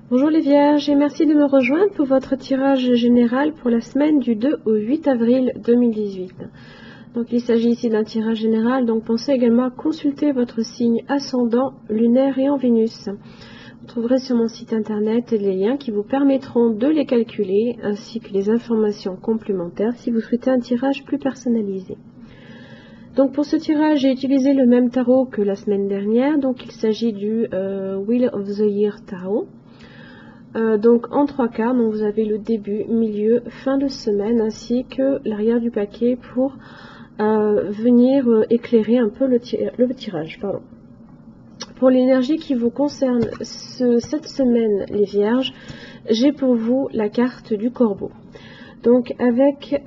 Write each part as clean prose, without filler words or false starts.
Bonjour les Vierges et merci de me rejoindre pour votre tirage général pour la semaine du 2 au 8 avril 2018. Donc il s'agit ici d'un tirage général, donc pensez également à consulter votre signe ascendant, lunaire et en Vénus. Vous trouverez sur mon site internet les liens qui vous permettront de les calculer ainsi que les informations complémentaires si vous souhaitez un tirage plus personnalisé. Donc pour ce tirage, j'ai utilisé le même tarot que la semaine dernière, donc il s'agit du Wheel of the Year Tarot. Donc en 3 cartes, donc vous avez le début, milieu, fin de semaine ainsi que l'arrière du paquet pour venir éclairer un peu le tirage. Pour l'énergie qui vous concerne cette semaine les Vierges, j'ai pour vous la carte du Corbeau. Donc avec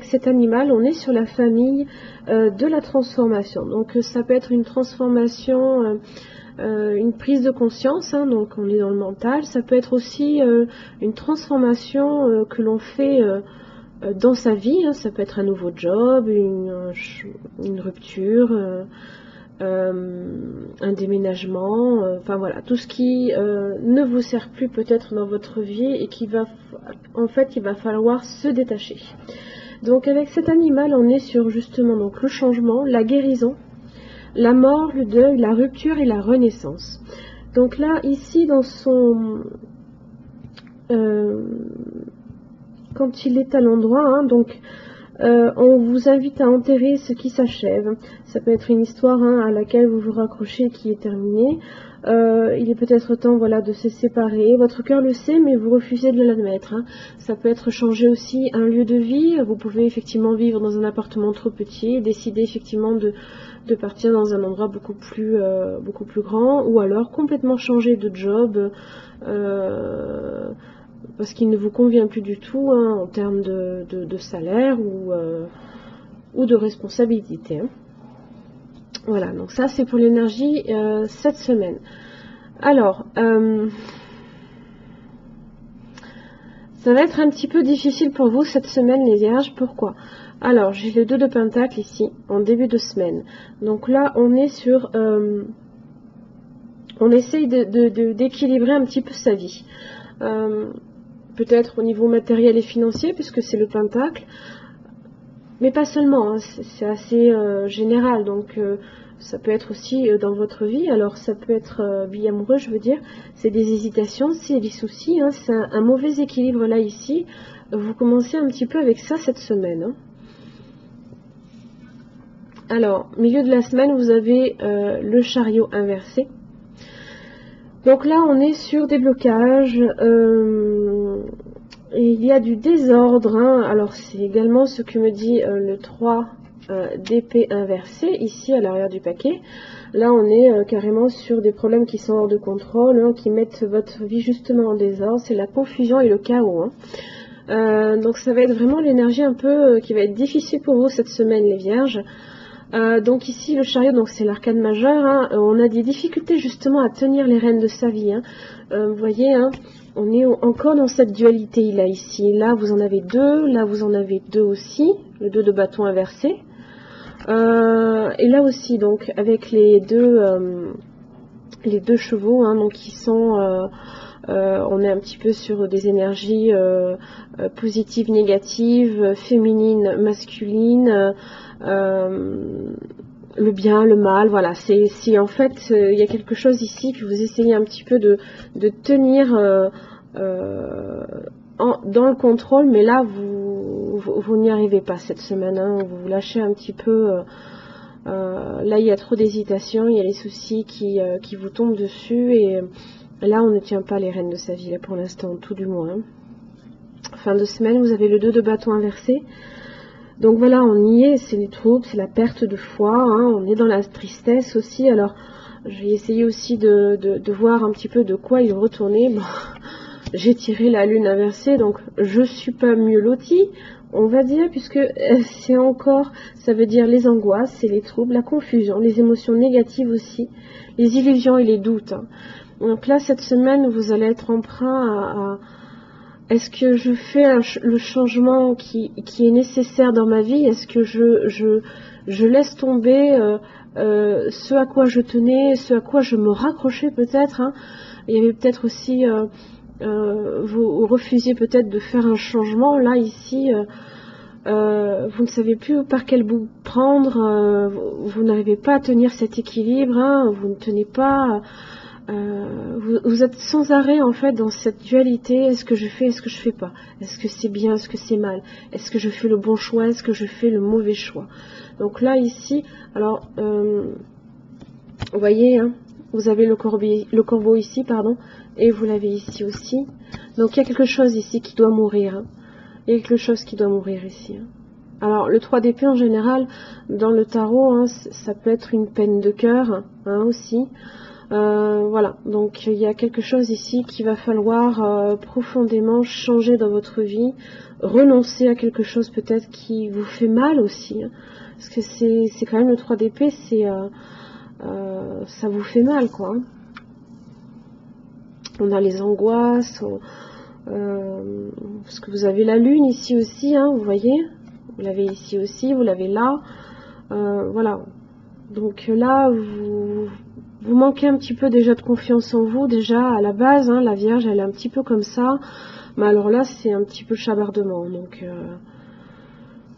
cet animal, on est sur la famille de la transformation. Donc ça peut être une transformation, une prise de conscience, hein, donc on est dans le mental. Ça peut être aussi une transformation que l'on fait dans sa vie, hein. Ça peut être un nouveau job, une rupture, un déménagement, enfin voilà, tout ce qui ne vous sert plus peut-être dans votre vie et qui va, en fait, il va falloir se détacher. Donc avec cet animal, on est sur justement donc le changement, la guérison, la mort, le deuil, la rupture et la renaissance. Donc là, ici, dans son... quand il est à l'endroit, hein, donc on vous invite à enterrer ce qui s'achève. Ça peut être une histoire à laquelle vous vous raccrochez qui est terminée. Il est peut-être temps, voilà, de se séparer. Votre cœur le sait, mais vous refusez de l'admettre. Ça peut être changer aussi un lieu de vie. Vous pouvez effectivement vivre dans un appartement trop petit et décider effectivement de partir dans un endroit beaucoup plus grand, ou alors complètement changer de job parce qu'il ne vous convient plus du tout en termes de salaire ou de responsabilité. Voilà, donc ça c'est pour l'énergie cette semaine. Alors, ça va être un petit peu difficile pour vous cette semaine les Vierges. Pourquoi? Alors, j'ai le 2 de Pentacle ici, en début de semaine. Donc là, on est sur... on essaye d'équilibrer un petit peu sa vie. Peut-être au niveau matériel et financier, puisque c'est le Pentacle. Mais pas seulement, c'est assez général. Donc, ça peut être aussi dans votre vie. Alors, ça peut être vie amoureuse, je veux dire. C'est des hésitations, c'est des soucis. C'est un mauvais équilibre là, ici. Vous commencez un petit peu avec ça cette semaine. Alors, milieu de la semaine, vous avez le chariot inversé. Donc là, on est sur des blocages. Et il y a du désordre. Alors, c'est également ce que me dit le 3 d'épée inversé, ici à l'arrière du paquet. Là, on est carrément sur des problèmes qui sont hors de contrôle, qui mettent votre vie justement en désordre. C'est la confusion et le chaos. Donc, ça va être vraiment l'énergie un peu qui va être difficile pour vous cette semaine, les Vierges. Donc ici le chariot, donc c'est l'arcane majeur. On a des difficultés justement à tenir les rênes de sa vie. Vous voyez, on est encore dans cette dualité là ici. Là vous en avez 2, là vous en avez 2 aussi, le 2 de bâton inversé. Et là aussi donc avec les deux chevaux, donc qui sont on est un petit peu sur des énergies positives, négatives, féminines, masculines. Le bien, le mal, voilà, c'est en fait il y a quelque chose ici que vous essayez un petit peu de tenir dans le contrôle, mais là vous n'y arrivez pas cette semaine, vous vous lâchez un petit peu, là il y a trop d'hésitation, il y a les soucis qui vous tombent dessus, et là on ne tient pas les rênes de sa vie là, pour l'instant, tout du moins. Fin de semaine, vous avez le 2 de bâton inversé. Donc voilà, on y est, c'est les troubles, c'est la perte de foi, on est dans la tristesse aussi. Alors, je vais essayer aussi de voir un petit peu de quoi il retournait. Bon, j'ai tiré la lune inversée, donc je suis pas mieux lotie, on va dire, puisque c'est encore, ça veut dire les angoisses, c'est les troubles, la confusion, les émotions négatives aussi, les illusions et les doutes. Donc là, cette semaine, vous allez être emprunt à est-ce que je fais le changement qui est nécessaire dans ma vie? Est-ce que je laisse tomber ce à quoi je tenais, ce à quoi je me raccrochais peut-être. Hein. Il y avait peut-être aussi, vous refusiez peut-être de faire un changement. Là, ici, vous ne savez plus par quel bout prendre, vous n'arrivez pas à tenir cet équilibre, hein, vous ne tenez pas... vous êtes sans arrêt en fait dans cette dualité, est-ce que je fais, est-ce que je fais pas, est-ce que c'est bien, est-ce que c'est mal, est-ce que je fais le bon choix, est-ce que je fais le mauvais choix. Donc là ici, alors vous voyez, hein, vous avez le corbeau ici, pardon, et vous l'avez ici aussi. Donc il y a quelque chose ici qui doit mourir, hein. Il y a quelque chose qui doit mourir ici, hein. Alors le 3 d'épée en général dans le tarot, hein, ça peut être une peine de cœur, hein, aussi. Voilà, donc il y a quelque chose ici qu'il va falloir profondément changer dans votre vie, renoncer à quelque chose peut-être qui vous fait mal aussi, hein, parce que c'est quand même le 3 d'épée, ça vous fait mal, quoi. On a les angoisses, parce que vous avez la lune ici aussi, hein, vous voyez, vous l'avez ici aussi, vous l'avez là, voilà. Donc là, vous manquez un petit peu déjà de confiance en vous, déjà à la base, hein, la Vierge, elle est un petit peu comme ça, mais alors là, c'est un petit peu le chabardement, donc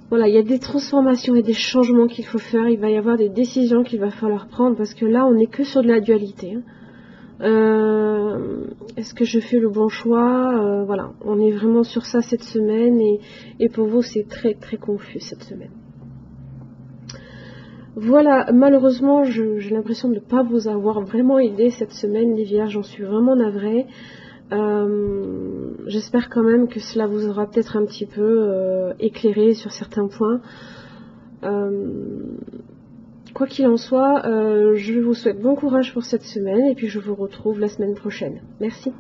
voilà, il y a des transformations et des changements qu'il faut faire, il va y avoir des décisions qu'il va falloir prendre, parce que là, on n'est que sur de la dualité, hein. Est-ce que je fais le bon choix, voilà, on est vraiment sur ça cette semaine, et pour vous, c'est très très confus cette semaine. Voilà, malheureusement, j'ai l'impression de ne pas vous avoir vraiment aidé cette semaine, les Vierges, j'en suis vraiment navrée. J'espère quand même que cela vous aura peut-être un petit peu éclairé sur certains points. Quoi qu'il en soit, je vous souhaite bon courage pour cette semaine, et puis je vous retrouve la semaine prochaine. Merci.